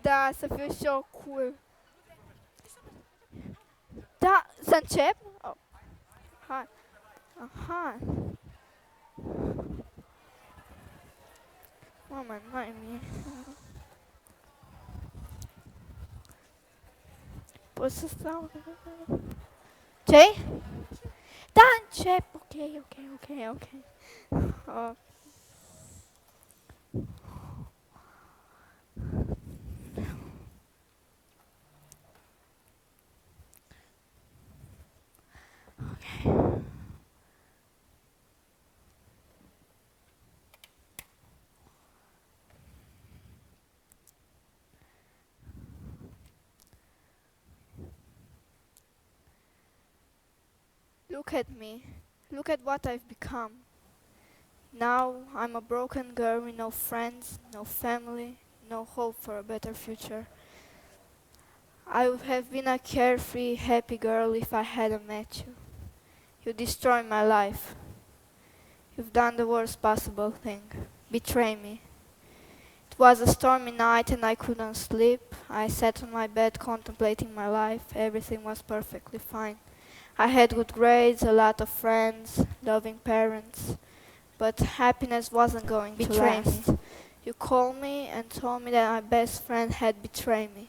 Da, să fiu și eu cool. Da, să încep? Oh, hai. Aha. Moment, mai mie. Pot să stau? Ce? Da, încep. Ok. Uh, Look at me. Look at what I've become. Now I'm a broken girl with no friends, no family, no hope for a better future. I would have been a carefree, happy girl if I hadn't met you. You destroyed my life. You've done the worst possible thing. Betray me. It was a stormy night and I couldn't sleep. I sat on my bed contemplating my life. Everything was perfectly fine. I had good grades, a lot of friends, loving parents. But happiness wasn't going to last. You called me and told me that my best friend had betrayed me.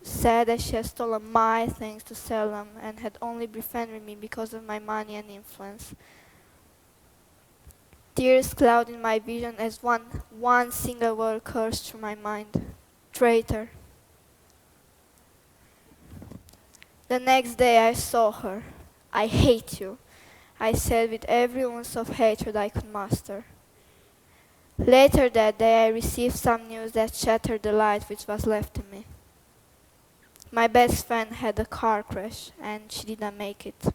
You said that she had stolen my things to sell them and had only befriended me because of my money and influence. Tears clouded my vision as one single word coursed through my mind. Traitor. The next day I saw her. I hate you, I said with every ounce of hatred I could muster. Later that day I received some news that shattered the light which was left in me. My best friend had a car crash and she didn't make it.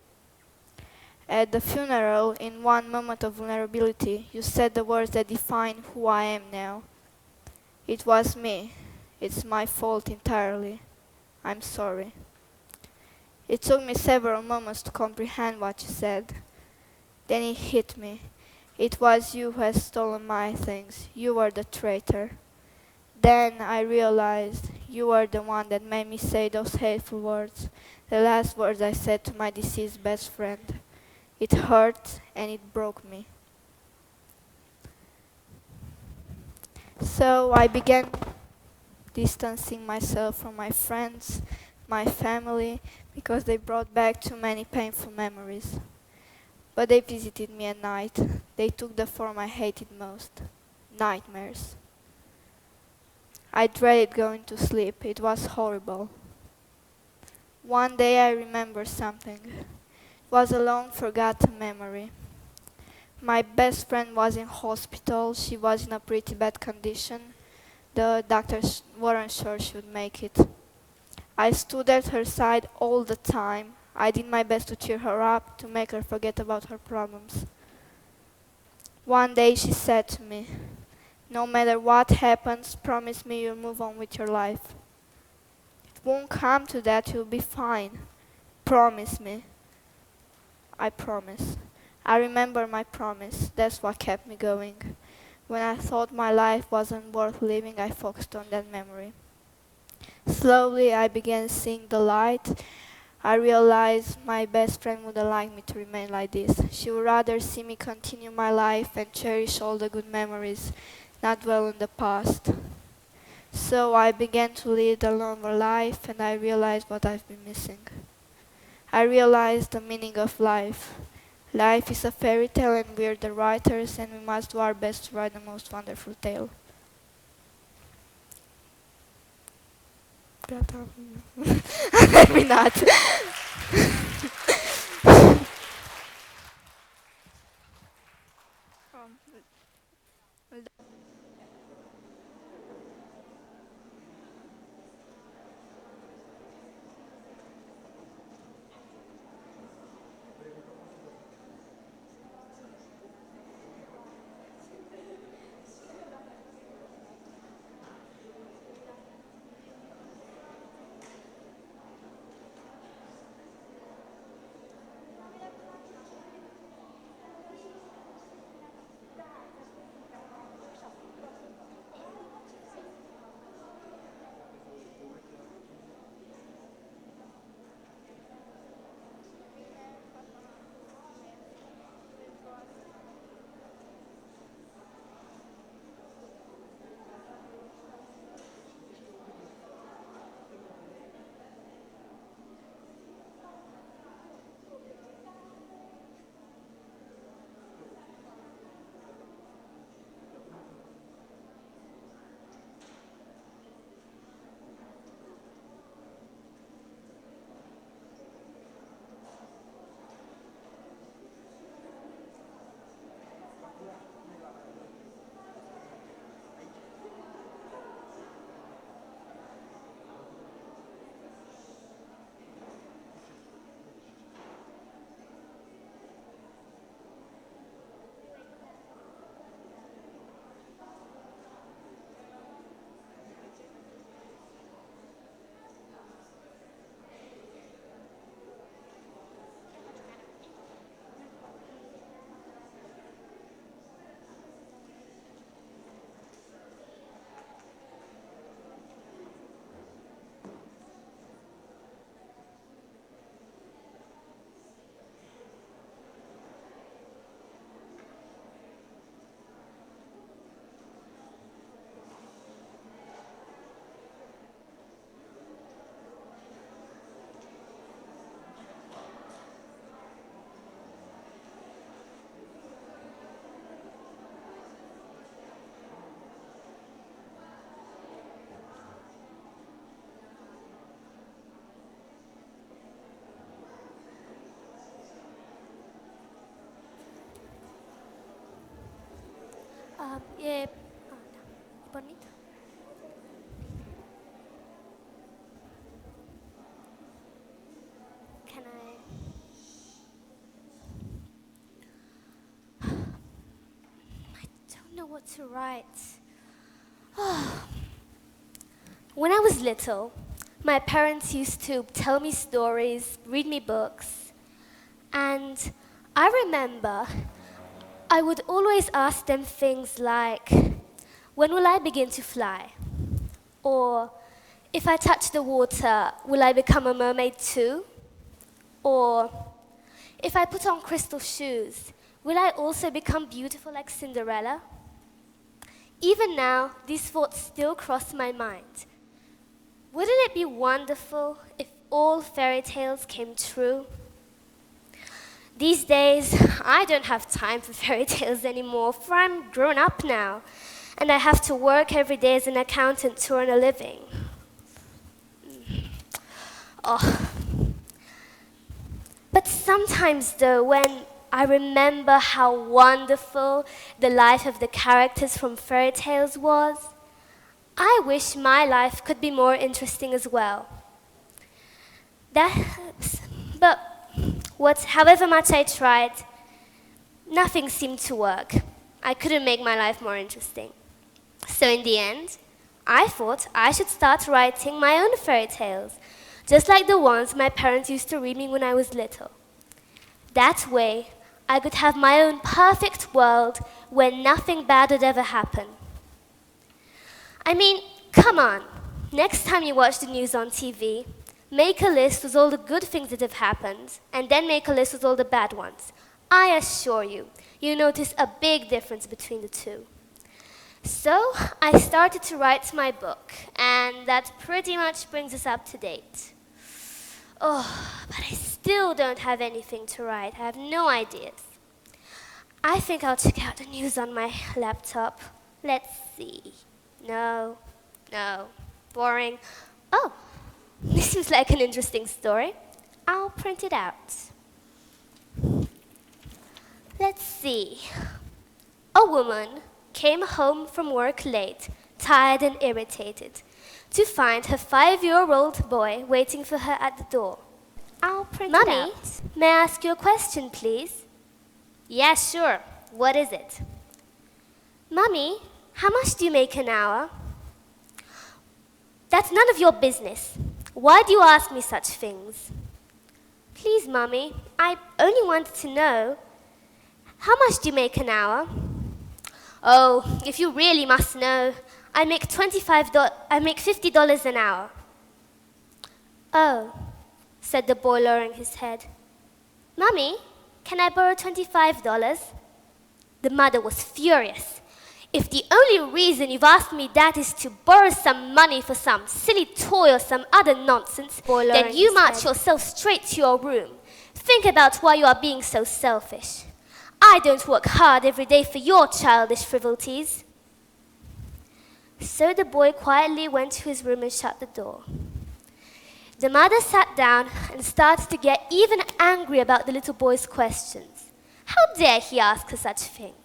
At the funeral, in one moment of vulnerability, you said the words that define who I am now. It was me. It's my fault entirely. I'm sorry. It took me several moments to comprehend what you said. Then it hit me. It was you who had stolen my things. You were the traitor. Then I realized you were the one that made me say those hateful words, the last words I said to my deceased best friend. It hurt and it broke me. So I began distancing myself from my friends, my family, because they brought back too many painful memories. But they visited me at night. They took the form I hated most, nightmares. I dreaded going to sleep. It was horrible. One day I remembered something. It was a long forgotten memory. My best friend was in hospital. She was in a pretty bad condition. The doctors weren't sure she would make it. I stood at her side all the time. I did my best to cheer her up, to make her forget about her problems. One day she said to me, "No matter what happens, promise me you'll move on with your life. It won't come to that, you'll be fine. Promise me." I promise. I remember my promise. That's what kept me going. When I thought my life wasn't worth living, I focused on that memory. Slowly, I began seeing the light. I realized my best friend wouldn't like me to remain like this. She would rather see me continue my life and cherish all the good memories, not dwell in the past. So I began to lead a longer life and I realized what I've been missing. I realized the meaning of life. Life is a fairy tale and we're the writers and we must do our best to write the most wonderful tale. Gata. Maybe not. no. Bonito. Can I don't know what to write. When I was little, my parents used to tell me stories, read me books, and I remember I would always ask them things like, when will I begin to fly? Or, if I touch the water, will I become a mermaid too? Or, if I put on crystal shoes, will I also become beautiful like Cinderella? Even now, these thoughts still cross my mind. Wouldn't it be wonderful if all fairy tales came true? These days, I don't have time for fairy tales anymore, for I'm grown up now, and I have to work every day as an accountant to earn a living. Oh. But sometimes, though, when I remember how wonderful the life of the characters from fairy tales was, I wish my life could be more interesting as well. But however much I tried, nothing seemed to work. I couldn't make my life more interesting. So in the end, I thought I should start writing my own fairy tales, just like the ones my parents used to read me when I was little. That way, I could have my own perfect world where nothing bad would ever happen. I mean, come on. Next time you watch the news on TV, make a list with all the good things that have happened, and then make a list with all the bad ones. I assure you, you'll notice a big difference between the two. So, I started to write my book, and that pretty much brings us up to date. Oh, but I still don't have anything to write. I have no ideas. I think I'll check out the news on my laptop. Let's see. No, boring. Oh, this seems like an interesting story. I'll print it out. Let's see. A woman came home from work late, tired and irritated, to find her 5-year-old boy waiting for her at the door. I'll print it out. Mummy, may I ask you a question, please? Yeah, sure. What is it? Mummy, how much do you make an hour? That's none of your business. Why do you ask me such things? Please, Mummy, I only wanted to know. How much do you make an hour? Oh, if you really must know, I make $50 an hour. Oh, said the boy, lowering his head. Mummy, can I borrow $25? The mother was furious. If the only reason you've asked me that is to borrow some money for some silly toy or some other nonsense, then you march yourself straight to your room. Think about why you are being so selfish. I don't work hard every day for your childish frivolities. So the boy quietly went to his room and shut the door. The mother sat down and started to get even angry about the little boy's questions. How dare he ask her such things?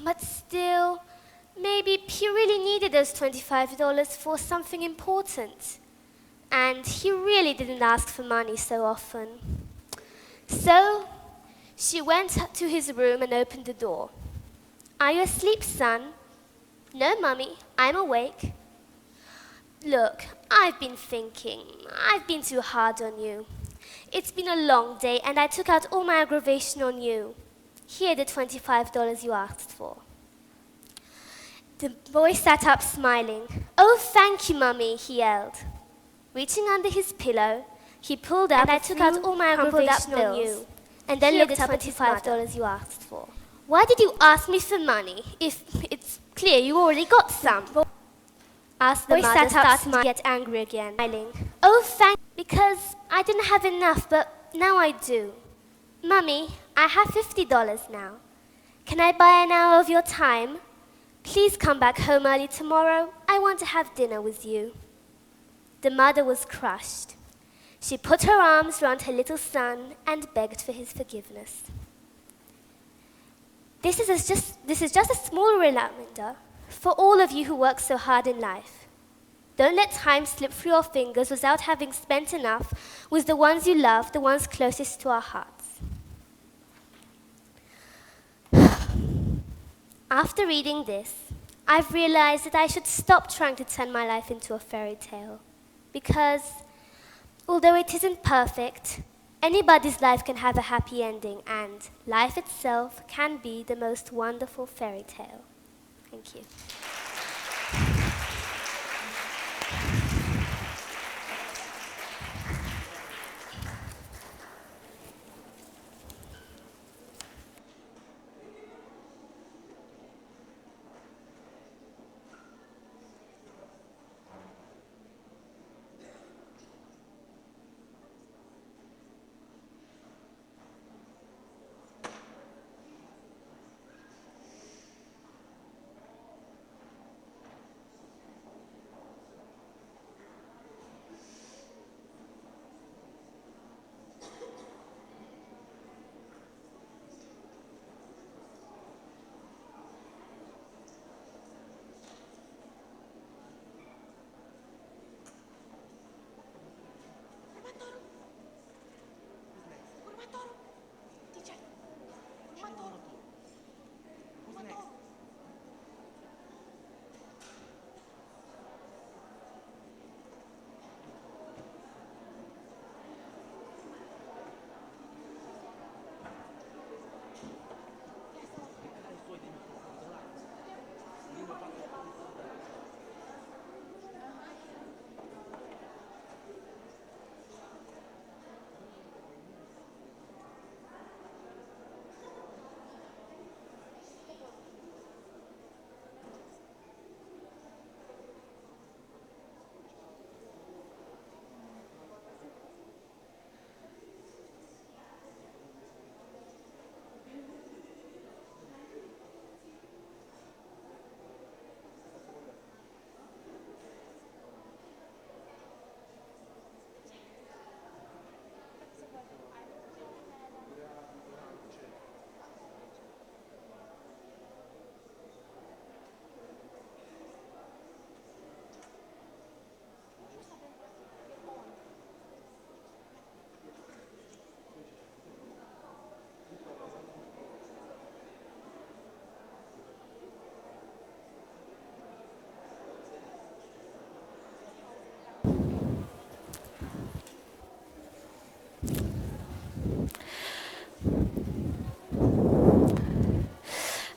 But still, maybe he really needed those $25 for something important. And he really didn't ask for money so often. So, she went to his room and opened the door. Are you asleep, son? No, Mummy, I'm awake. Look, I've been thinking. I've been too hard on you. It's been a long day, and I took out all my aggravation on you. Here are the $25 you asked for. The boy sat up smiling. Oh, thank you, Mummy, he yelled. Reaching under his pillow, he pulled out and I took out all my aggravation on you, and then looked up at the $5 you asked for. Why did you ask me for money if it's clear you already got some? Asked the mother, starting to get angry again. Oh, because I didn't have enough, but now I do. Mummy, I have $50 now. Can I buy an hour of your time? Please come back home early tomorrow. I want to have dinner with you. The mother was crushed. She put her arms round her little son and begged for his forgiveness. This is just a small reminder for all of you who work so hard in life. Don't let time slip through your fingers without having spent enough with the ones you love, the ones closest to our hearts. After reading this, I've realized that I should stop trying to turn my life into a fairy tale. Because although it isn't perfect, anybody's life can have a happy ending, and life itself can be the most wonderful fairy tale. Thank you.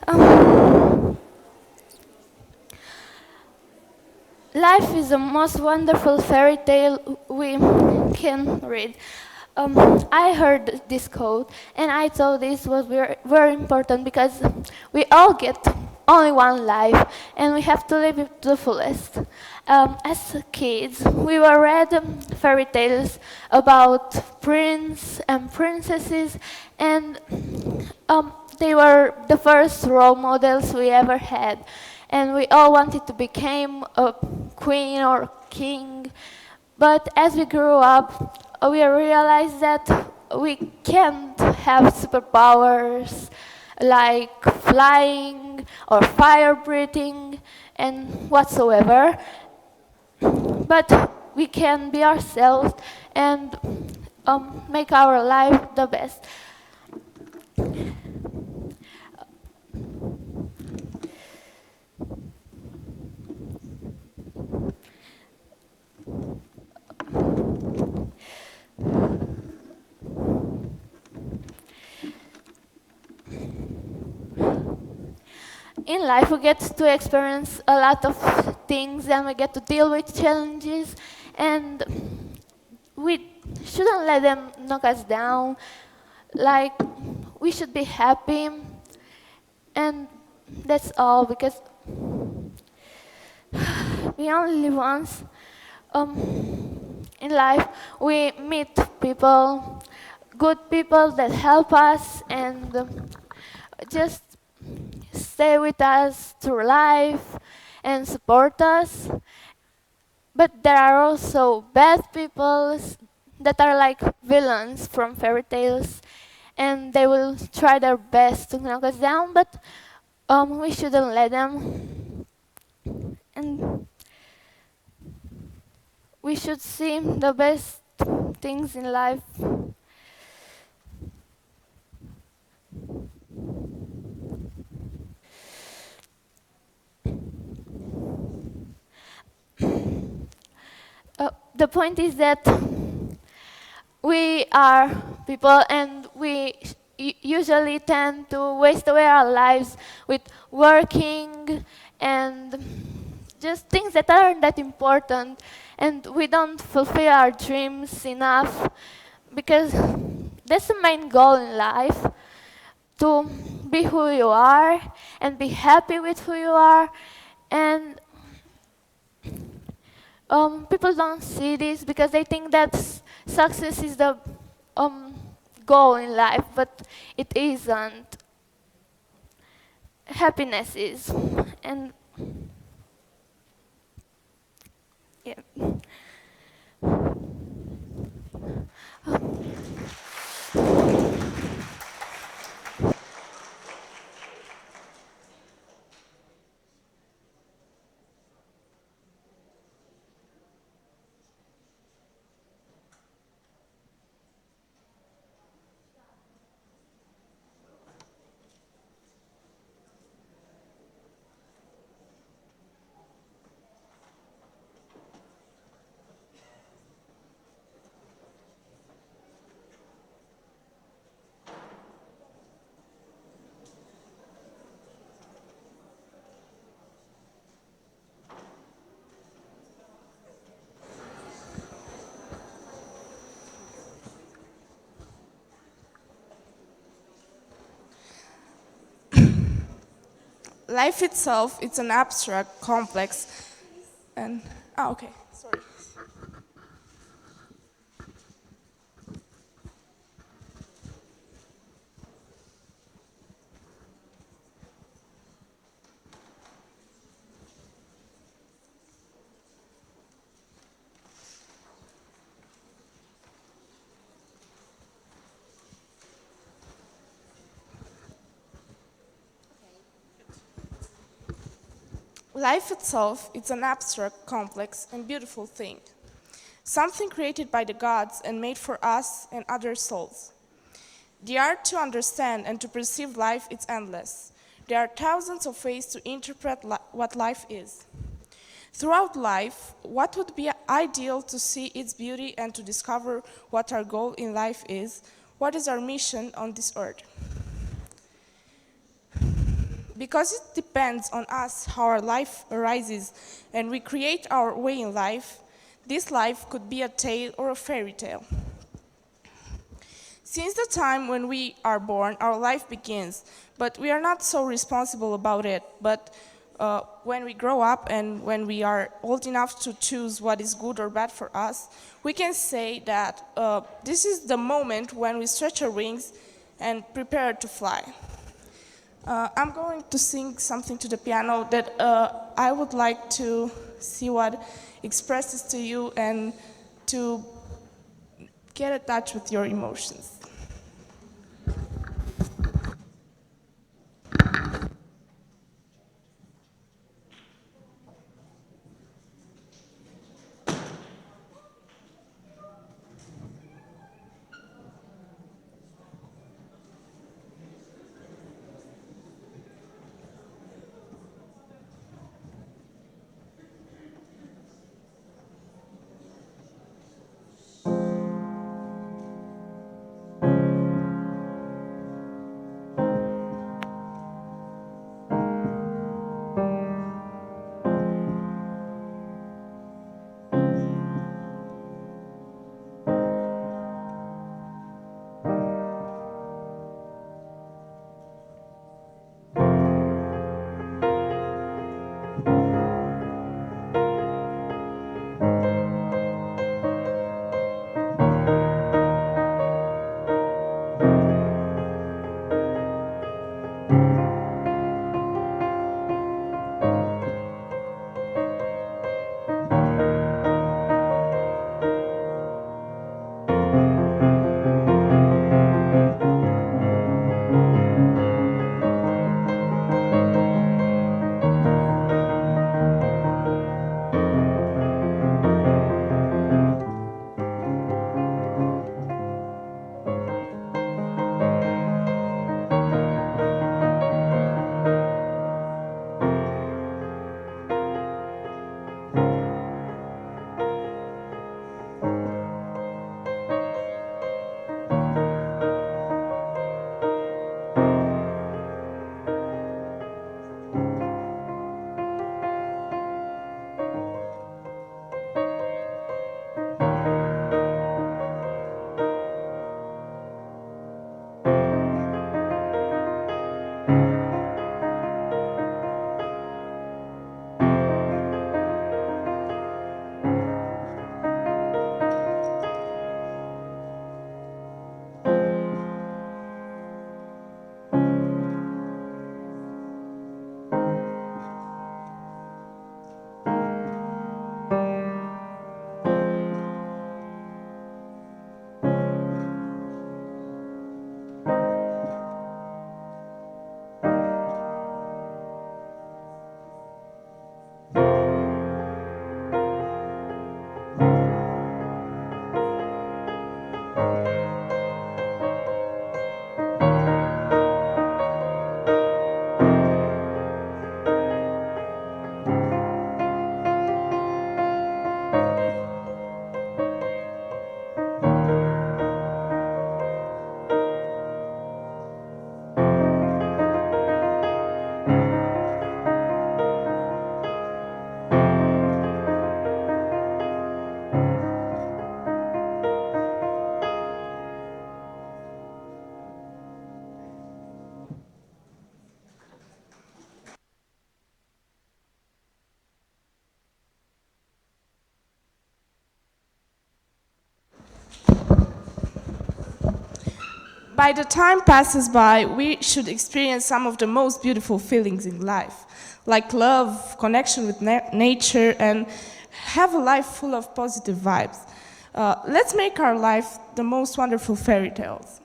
Um, Life is the most wonderful fairy tale we can read. I heard this quote and I thought this was very, very important because we all get only one life and we have to live it to the fullest. As kids, we were read fairy tales about prince and princesses, and they were the first role models we ever had. And we all wanted to become a queen or king. But as we grew up, we realized that we can't have superpowers like flying or fire breathing and whatsoever. But we can be ourselves and make our life the best. In life, we get to experience a lot of things and we get to deal with challenges, and we shouldn't let them knock us down. Like, we should be happy, and that's all, because we only live once. In life, we meet people, good people that help us and just stay with us through life and support us. But there are also bad people that are like villains from fairy tales, and they will try their best to knock us down, but we shouldn't let them. And we should see the best things in life. The point is that we are people, and we usually tend to waste away our lives with working and just things that aren't that important, and we don't fulfill our dreams enough, because that's the main goal in life, to be who you are and be happy with who you are. And people don't see this because they think that success is the um, goal in life, but it isn't. Happiness is. And yeah. Life itself, it's an abstract, complex, and okay, sorry. Life itself, it's an abstract, complex, and beautiful thing. Something created by the gods and made for us and other souls. The art to understand and to perceive life is endless. There are thousands of ways to interpret what life is. Throughout life, what would be ideal to see its beauty and to discover what our goal in life is, what is our mission on this earth. Because it depends on us how our life arises and we create our way in life, this life could be a tale or a fairy tale. Since the time when we are born, our life begins, but we are not so responsible about it. But when we grow up and when we are old enough to choose what is good or bad for us, we can say that this is the moment when we stretch our wings and prepare to fly. I'm going to sing something to the piano that I would like to see what expresses to you and to get in touch with your emotions. by the time passes by, we should experience some of the most beautiful feelings in life, like love, connection with nature, and have a life full of positive vibes. Let's make our life the most wonderful fairy tales.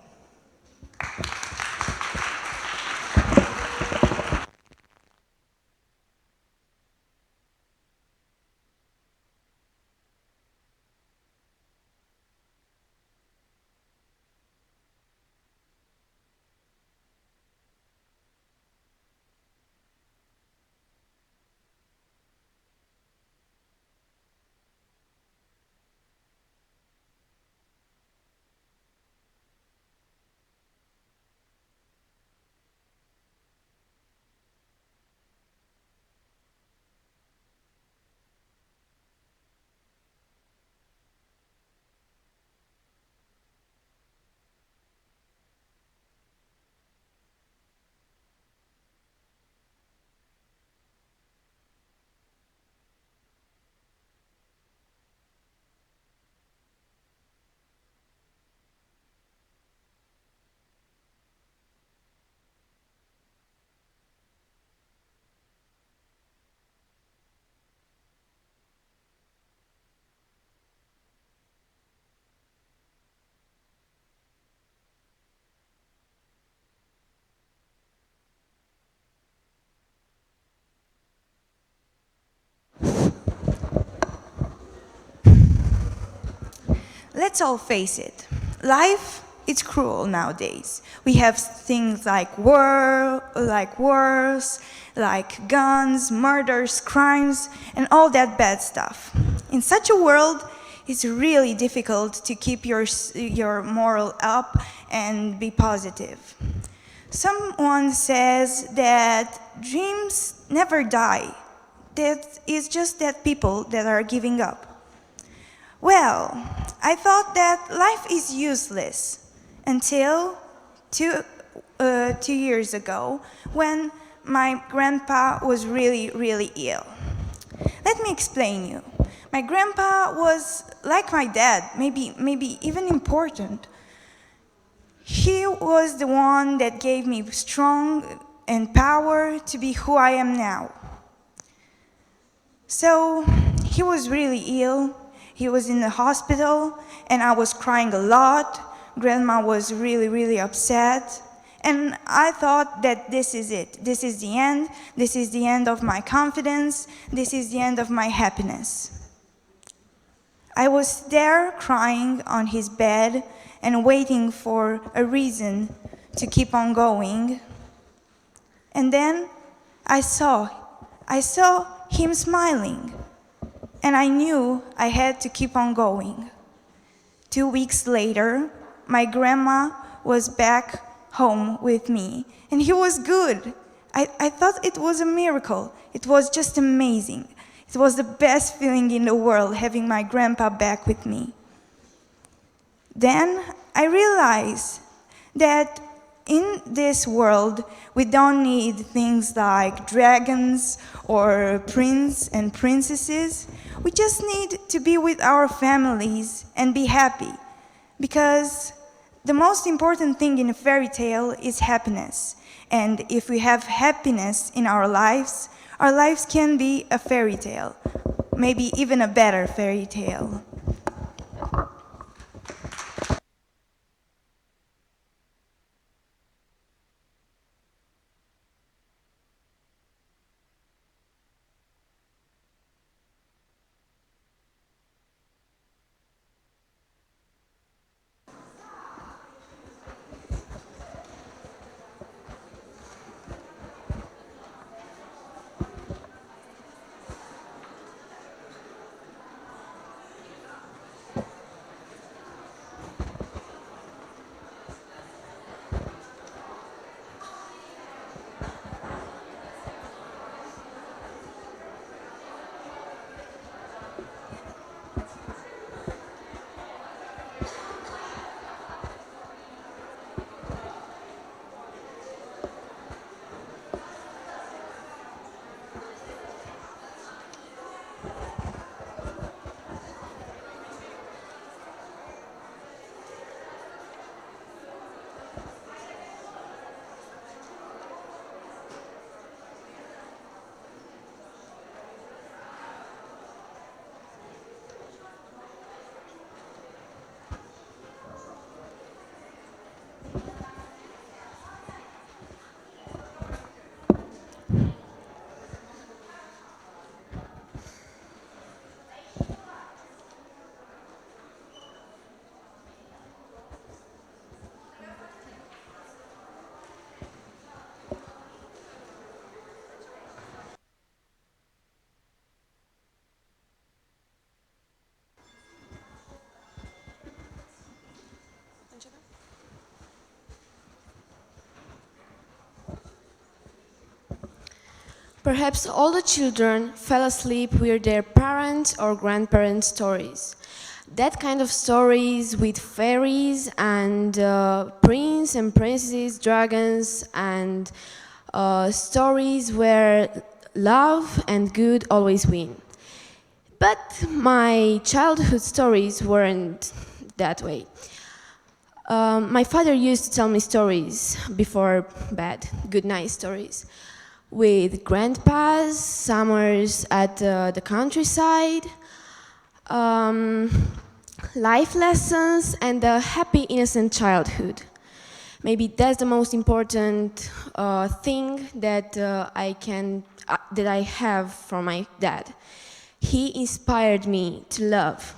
Let's all face it. Life is cruel nowadays. We have things like wars, like guns, murders, crimes, and all that bad stuff. In such a world, it's really difficult to keep your moral up and be positive. Someone says that dreams never die. That is just that people that are giving up. Well, I thought that life is useless until 2 years ago when my grandpa was really ill. Let me explain you. My grandpa was like my dad, maybe even important. He was the one that gave me strength and power to be who I am now. So he was really ill. He was in the hospital, and I was crying a lot. Grandma was really upset. And I thought that this is it. This is the end. This is the end of my confidence. This is the end of my happiness. I was there crying on his bed and waiting for a reason to keep on going. And then I saw him smiling. And I knew I had to keep on going. 2 weeks later, my grandma was back home with me, and he was good. I thought it was a miracle. It was just amazing. It was the best feeling in the world having my grandpa back with me. Then I realized that in this world, we don't need things like dragons or prince and princesses. We just need to be with our families and be happy. Because the most important thing in a fairy tale is happiness. And if we have happiness in our lives can be a fairy tale. Maybe even a better fairy tale. Perhaps all the children fell asleep with their parents' or grandparents' stories. That kind of stories with fairies and prince and princesses, dragons, and stories where love and good always win. But my childhood stories weren't that way. My father used to tell me stories before bed, good night stories, with grandpas, summers at the countryside, um, life lessons, and a happy, innocent childhood. Maybe that's the most important thing that that I have from my dad. He inspired me to love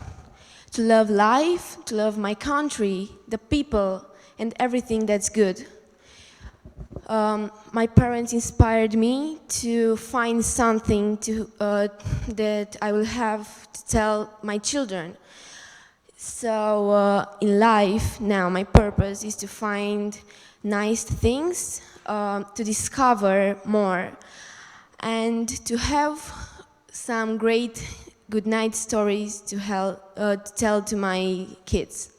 life, to love my country, the people, and everything that's good. My parents inspired me to find something that I will have to tell my children. So in life now, my purpose is to find nice things, to discover more, and to have some great good night stories to tell to my kids.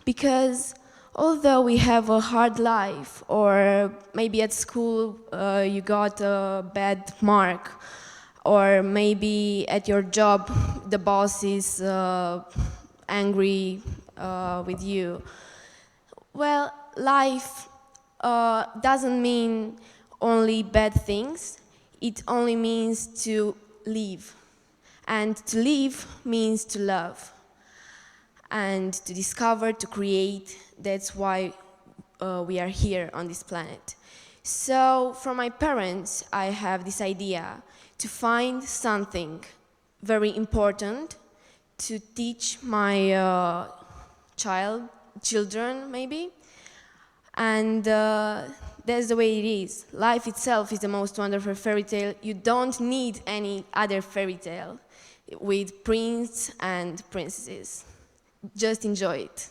Because although we have a hard life, or maybe at school you got a bad mark, or maybe at your job the boss is angry with you. Well, life doesn't mean only bad things. It only means to live. And to live means to love. And to discover, to create. That's why we are here on this planet. So from my parents, I have this idea to find something very important to teach my children, maybe. And that's the way it is. Life itself is the most wonderful fairy tale. You don't need any other fairy tale with prince and princesses. Just enjoy it.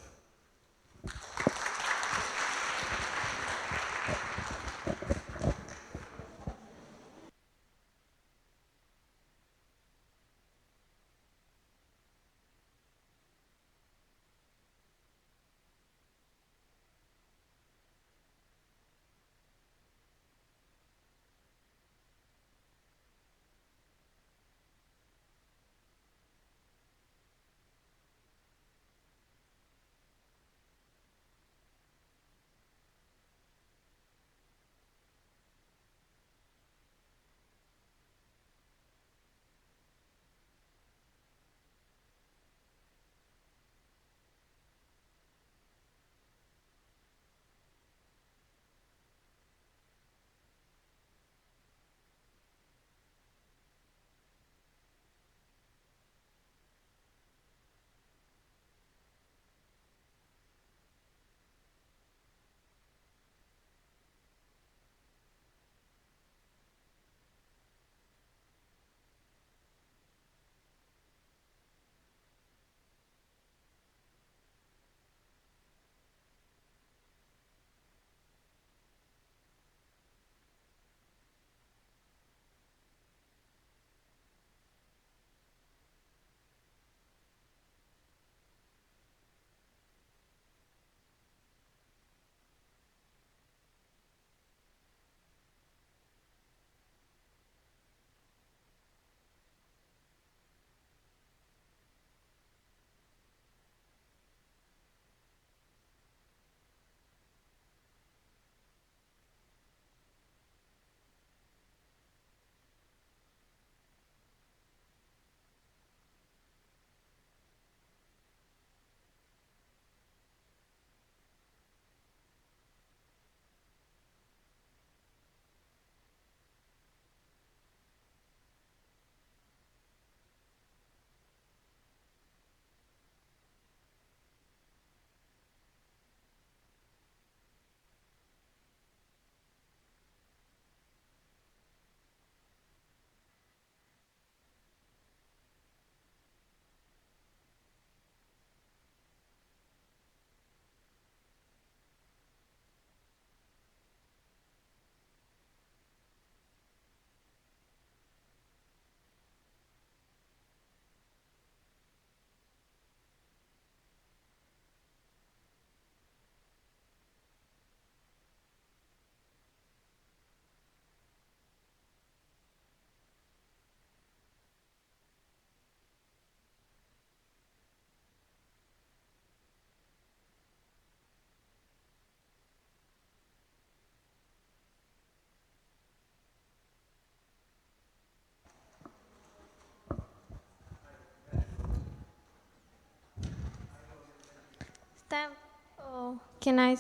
Can I?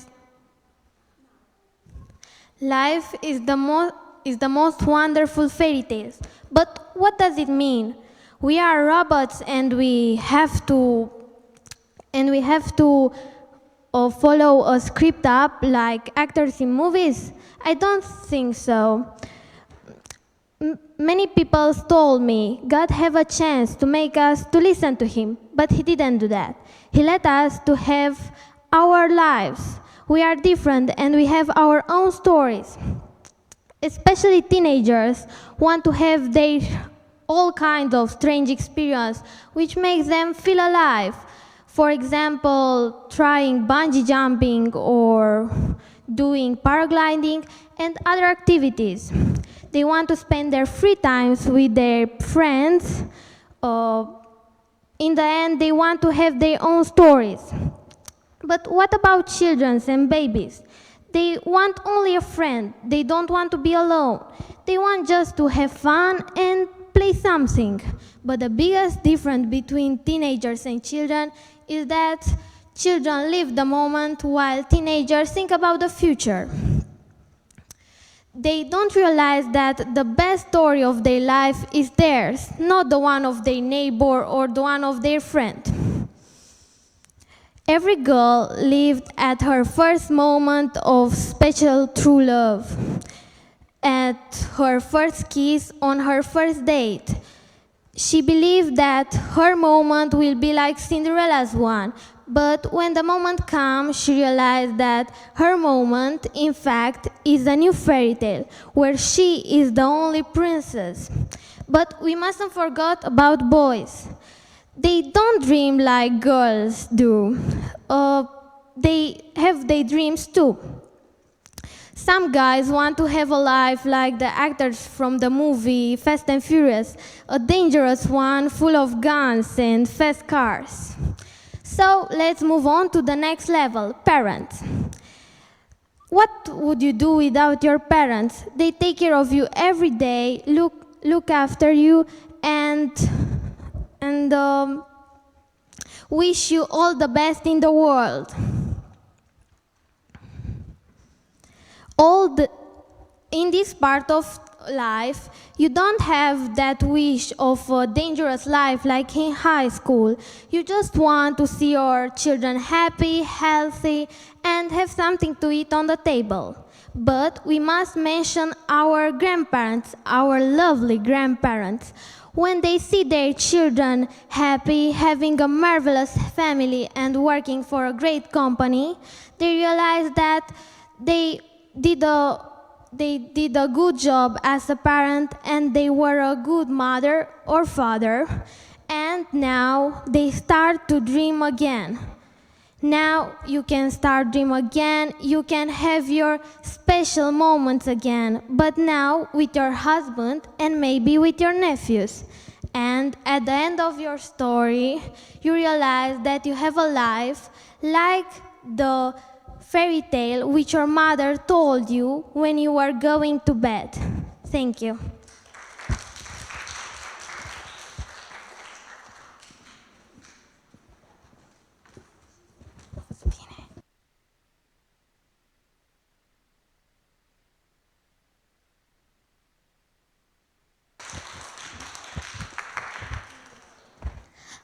Life is the most wonderful fairy tales. But what does it mean? We are robots and we have to follow a script up like actors in movies? I don't think so. Many people told me God have a chance to make us to listen to him, but he didn't do that. He let us to have our lives. We are different and we have our own stories. Especially teenagers want to have their all kinds of strange experience which makes them feel alive. For example, trying bungee jumping or doing paragliding and other activities. They want to spend their free times with their friends. In the end, they want to have their own stories. But what about children and babies? They want only a friend. They don't want to be alone. They want just to have fun and play something. But the biggest difference between teenagers and children is that children live the moment while teenagers think about the future. They don't realize that the best story of their life is theirs, not the one of their neighbor or the one of their friend. Every girl lived at her first moment of special true love, at her first kiss on her first date. She believed that her moment will be like Cinderella's one, but when the moment comes, she realized that her moment, in fact, is a new fairy tale, where she is the only princess. But we mustn't forget about boys. They don't dream like girls do. They have their dreams too. Some guys want to have a life like the actors from the movie Fast and Furious, a dangerous one full of guns and fast cars. So let's move on to the next level, parents. What would you do without your parents? They take care of you every day, look after you, and wish you all the best in the world. In this part of life, you don't have that wish of a dangerous life like in high school. You just want to see your children happy, healthy, and have something to eat on the table. But we must mention our grandparents, our lovely grandparents. When they see their children happy, having a marvelous family and working for a great company, they realize that they did a good job as a parent and they were a good mother or father, and now they start to dream again. Now you can start dream again, you can have your special moments again, but now with your husband and maybe with your nephews. And at the end of your story, you realize that you have a life like the fairy tale which your mother told you when you were going to bed. Thank you.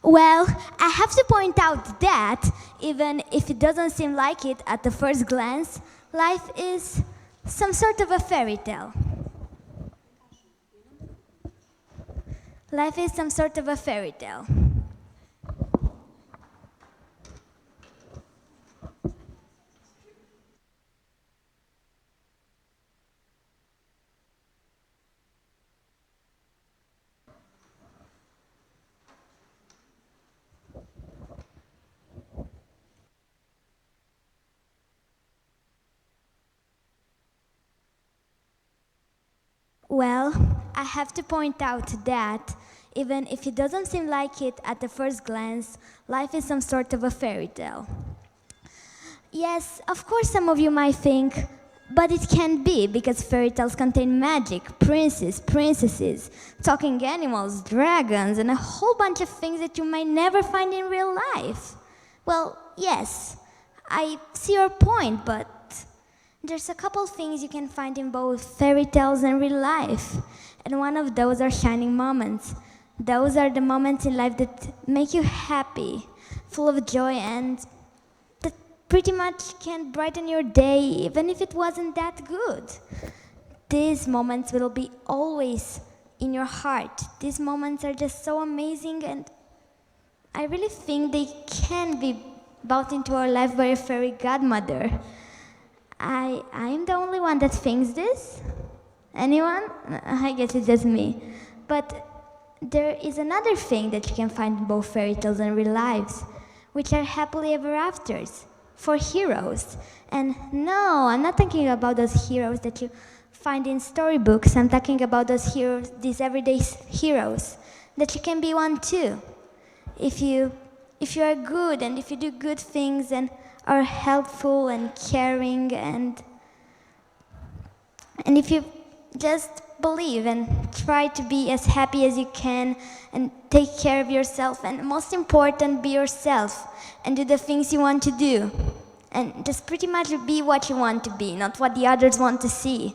Well, I have to point out that, even if it doesn't seem like it at the first glance, life is some sort of a fairy tale. Life is some sort of a fairy tale. Well, I have to point out that, even if it doesn't seem like it at the first glance, life is some sort of a fairy tale. Yes, of course some of you might think, but it can't be, because fairy tales contain magic, princes, princesses, talking animals, dragons, and a whole bunch of things that you might never find in real life. Well, yes, I see your point, but there's a couple things you can find in both fairy tales and real life. And one of those are shining moments. Those are the moments in life that make you happy, full of joy, and that pretty much can brighten your day, even if it wasn't that good. These moments will be always in your heart. These moments are just so amazing, and I really think they can be brought into our life by a fairy godmother. I'm the only one that thinks this? Anyone? I guess it's just me. But there is another thing that you can find in both fairy tales and real lives, which are happily ever afters for heroes. And no, I'm not talking about those heroes that you find in storybooks. I'm talking about those heroes, these everyday heroes, that you can be one too. If you are good and if you do good things and are helpful and caring, and if you just believe and try to be as happy as you can and take care of yourself, and most important, be yourself and do the things you want to do, and just pretty much be what you want to be, not what the others want to see.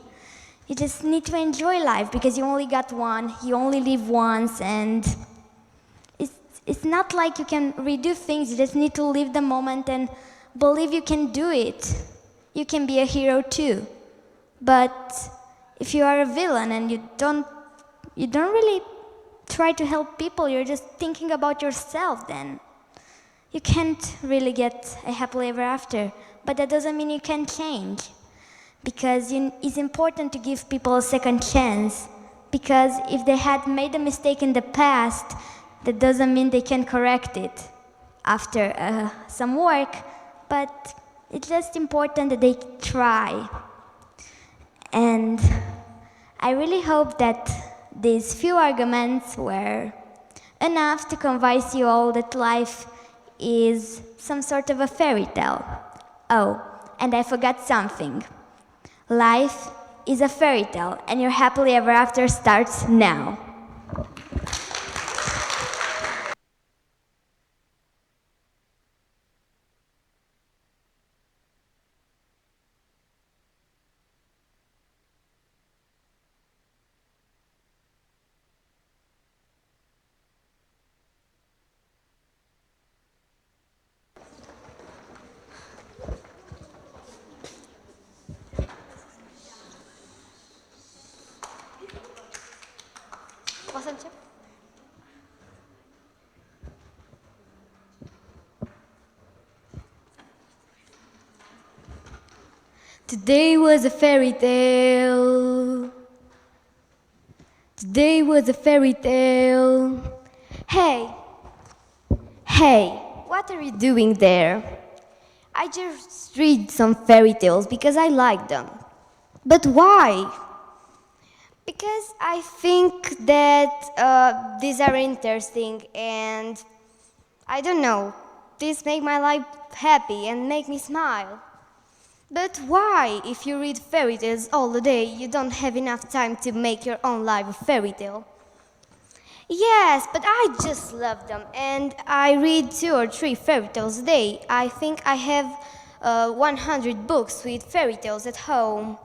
You just need to enjoy life because you only got one, you only live once, and it's not like you can redo things. You just need to live the moment and believe you can do it. You can be a hero too. But if you are a villain and you don't really try to help people, you're just thinking about yourself, then you can't really get a happily ever after. But that doesn't mean you can change, because it's important to give people a second chance. Because if they had made a mistake in the past, that doesn't mean they can correct it after some work, but it's just important that they try. And I really hope that these few arguments were enough to convince you all that life is some sort of a fairy tale. Oh, and I forgot something. Life is a fairy tale, and your happily ever after starts now. Today was a fairy tale. Today was a fairy tale. Hey, what are you doing there? I just read some fairy tales because I like them. But why? Because I think that these are interesting, and I don't know, these make my life happy and make me smile. But why, if you read fairy tales all the day, you don't have enough time to make your own life a fairy tale? Yes, but I just love them, and I read 2 or 3 fairy tales a day. I think I have 100 books with fairy tales at home.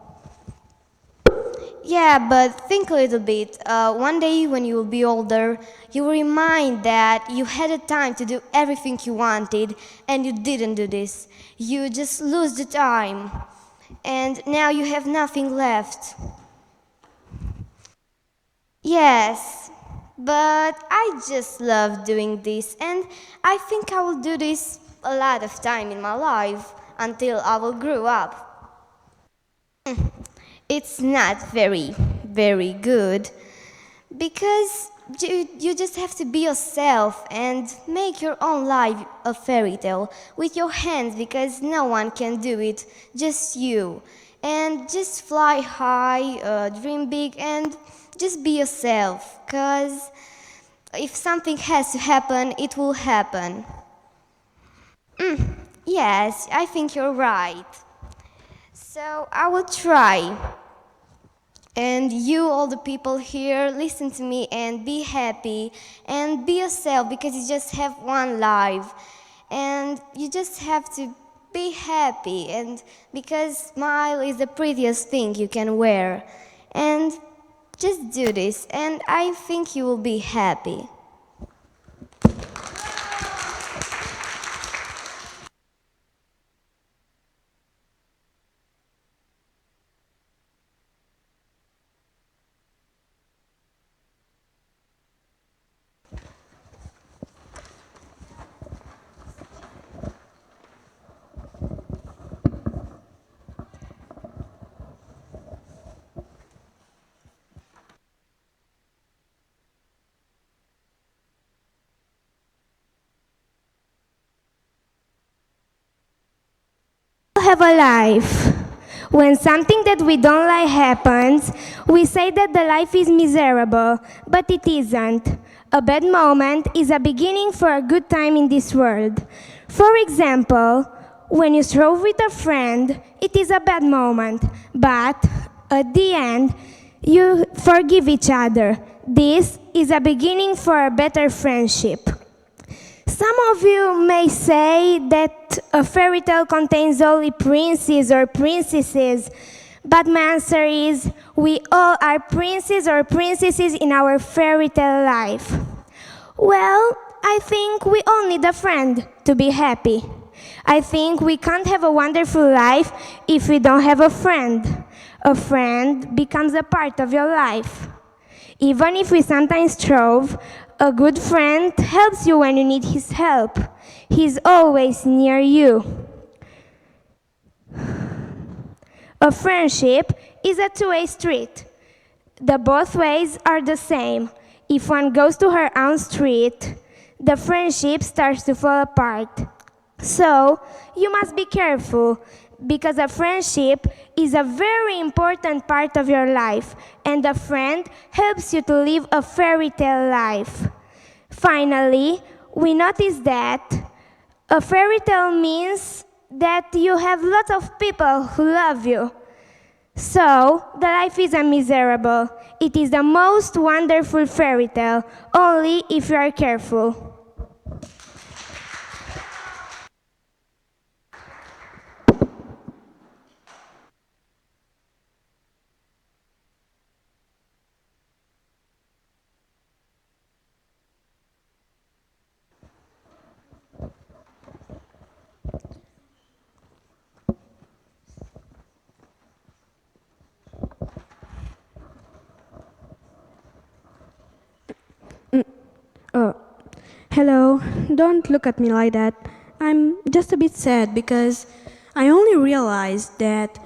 Yeah, but think a little bit. One day when you will be older, you will remind that you had a time to do everything you wanted and you didn't do this. You just lose the time. And now you have nothing left. Yes, but I just love doing this, and I think I will do this a lot of time in my life until I will grow up. It's not very good, because you just have to be yourself and make your own life a fairy tale with your hands, because no one can do it, just you. And just fly high, dream big, and just be yourself, because if something has to happen, it will happen. Yes, I think you're right. So I will try. And you, all the people here, listen to me and be happy and be yourself, because you just have one life. And you just have to be happy, and because smile is the prettiest thing you can wear. And just do this, and I think you will be happy. Have a life. When something that we don't like happens, we say that the life is miserable, but it isn't. A bad moment is a beginning for a good time in this world. For example, when you stroll with a friend, it is a bad moment, but at the end, you forgive each other. This is a beginning for a better friendship. Some of you may say that a fairy tale contains only princes or princesses, but my answer is we all are princes or princesses in our fairy tale life. Well, I think we all need a friend to be happy. I think we can't have a wonderful life if we don't have a friend. A friend becomes a part of your life. Even if we sometimes strove, a good friend helps you when you need his help. He's always near you. A friendship is a two-way street. The both ways are the same. If one goes to her own street, the friendship starts to fall apart. So, you must be careful, because a friendship is a very important part of your life, and a friend helps you to live a fairy tale life. Finally, we notice that a fairy tale means that you have lots of people who love you. So, the life isn't miserable. It is the most wonderful fairy tale, only if you are careful. Hello, don't look at me like that. I'm just a bit sad because I only realized that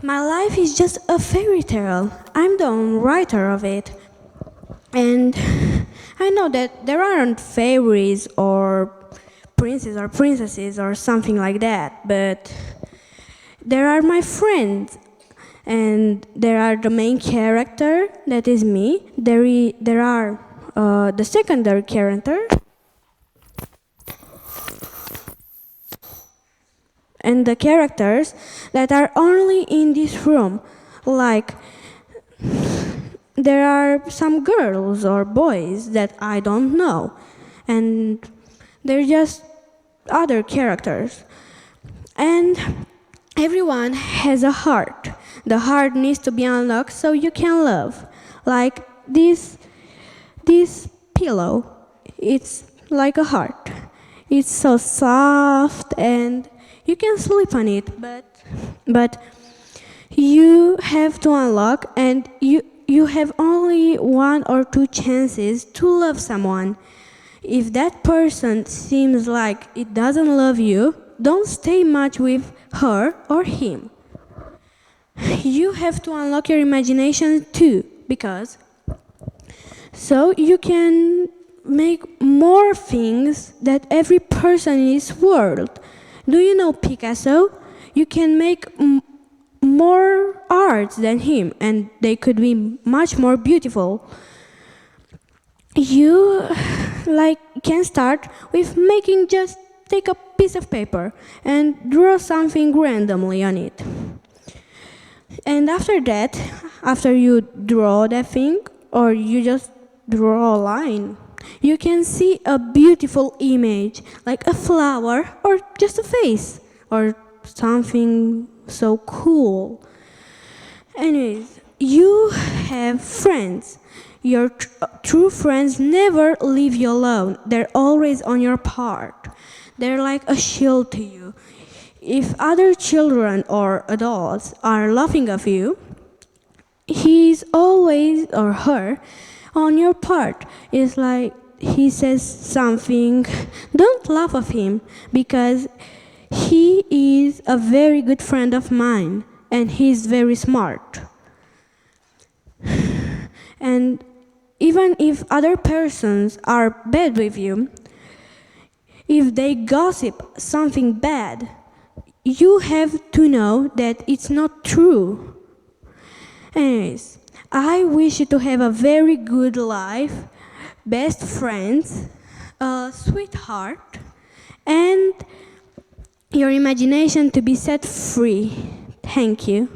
my life is just a fairy tale. I'm the writer of it. And I know that there aren't fairies or princes or princesses or something like that, but there are my friends. And there are the main character, that is me. There are the secondary character, and the characters that are only in this room. Like, there are some girls or boys that I don't know, and they're just other characters. And everyone has a heart. The heart needs to be unlocked so you can love. Like this pillow, it's like a heart. It's so soft and you can sleep on it, but you have to unlock, and you have only one or two chances to love someone. If that person seems like it doesn't love you, don't stay much with her or him. You have to unlock your imagination too, because so you can make more things that every person in this world. Do you know Picasso? You can make more arts than him, and they could be much more beautiful. You can start with making, just take a piece of paper and draw something randomly on it. And after that, after you draw that thing, or you just draw a line, you can see a beautiful image, like a flower or just a face, or something so cool. Anyways, you have friends. Your true friends never leave you alone. They're always on your part. They're like a shield to you. If other children or adults are laughing at you, he's always, or her, on your part. It's like he says something, don't laugh at him, because he is a very good friend of mine and he's very smart. And even if other persons are bad with you, if they gossip something bad, you have to know that it's not true. Anyways, I wish you to have a very good life, best friends, a sweetheart, and your imagination to be set free. Thank you.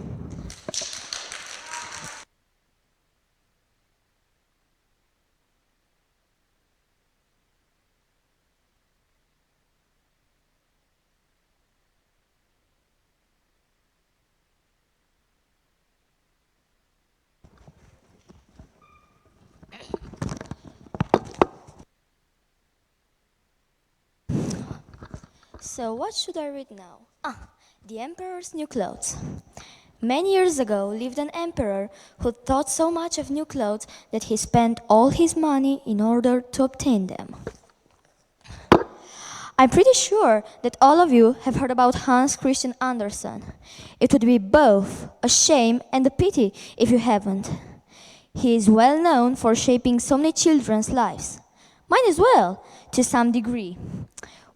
So what should I read now? The Emperor's New Clothes. Many years ago lived an emperor who thought so much of new clothes that he spent all his money in order to obtain them. I'm pretty sure that all of you have heard about Hans Christian Andersen. It would be both a shame and a pity if you haven't. He is well known for shaping so many children's lives. Mine as well, to some degree.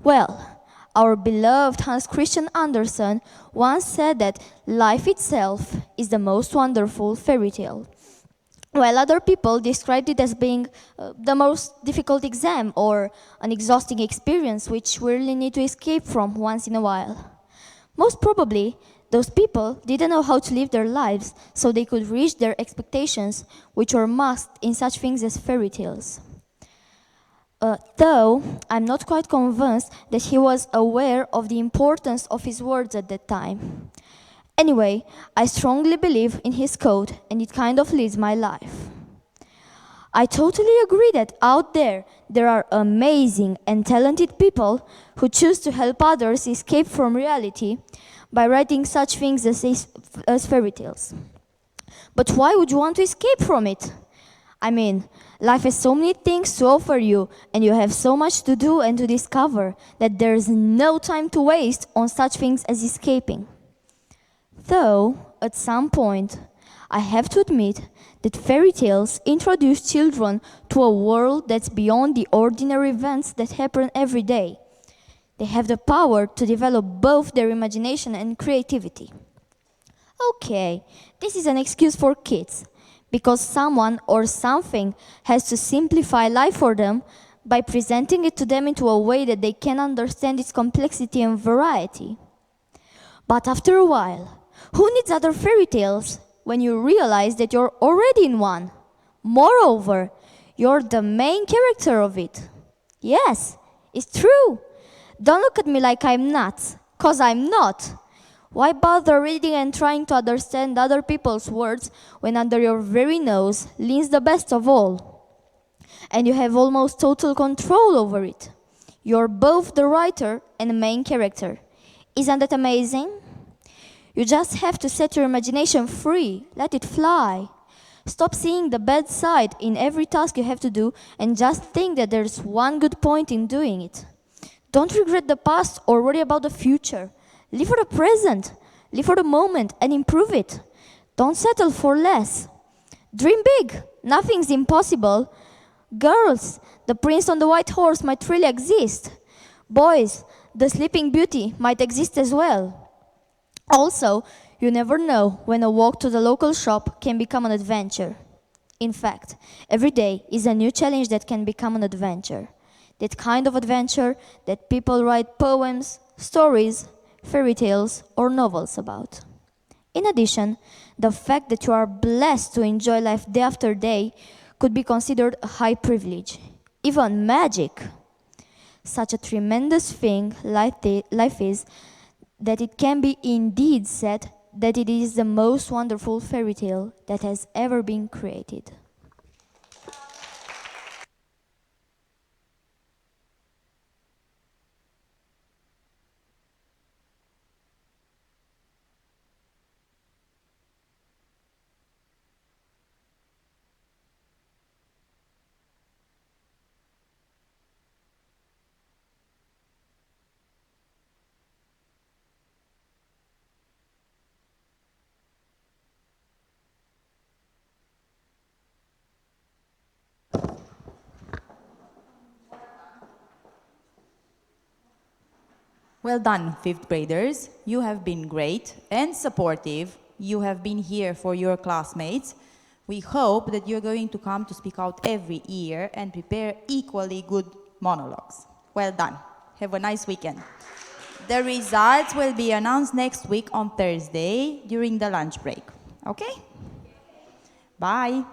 Well, our beloved Hans Christian Andersen once said that life itself is the most wonderful fairy tale, while other people described it as being the most difficult exam or an exhausting experience which we really need to escape from once in a while. Most probably, those people didn't know how to live their lives so they could reach their expectations, which were masked in such things as fairy tales. Though I'm not quite convinced that he was aware of the importance of his words at that time. Anyway, I strongly believe in his code, and it kind of leads my life. I totally agree that out there are amazing and talented people who choose to help others escape from reality by writing such things as fairy tales. But why would you want to escape from it? I mean, life has so many things to offer you, and you have so much to do and to discover that there's no time to waste on such things as escaping. Though, at some point, I have to admit that fairy tales introduce children to a world that's beyond the ordinary events that happen every day. They have the power to develop both their imagination and creativity. Okay, this is an excuse for kids, because someone or something has to simplify life for them by presenting it to them into a way that they can understand its complexity and variety. But after a while, who needs other fairy tales when you realize that you're already in one? Moreover, you're the main character of it. Yes, it's true. Don't look at me like I'm nuts, 'cause I'm not. Why bother reading and trying to understand other people's words when under your very nose leans the best of all? And you have almost total control over it. You're both the writer and the main character. Isn't that amazing? You just have to set your imagination free, let it fly. Stop seeing the bad side in every task you have to do and just think that there's one good point in doing it. Don't regret the past or worry about the future. Live for the present, live for the moment and improve it. Don't settle for less. Dream big, nothing's impossible. Girls, the prince on the white horse might really exist. Boys, the sleeping beauty might exist as well. Also, you never know when a walk to the local shop can become an adventure. In fact, every day is a new challenge that can become an adventure. That kind of adventure that people write poems, stories, fairy tales, or novels about. In addition, the fact that you are blessed to enjoy life day after day could be considered a high privilege, even magic. Such a tremendous thing life is that it can be indeed said that it is the most wonderful fairy tale that has ever been created. Well done, fifth graders. You have been great and supportive. You have been here for your classmates. We hope that you're going to come to speak out every year and prepare equally good monologues. Well done. Have a nice weekend. The results will be announced next week on Thursday during the lunch break. Okay? Bye.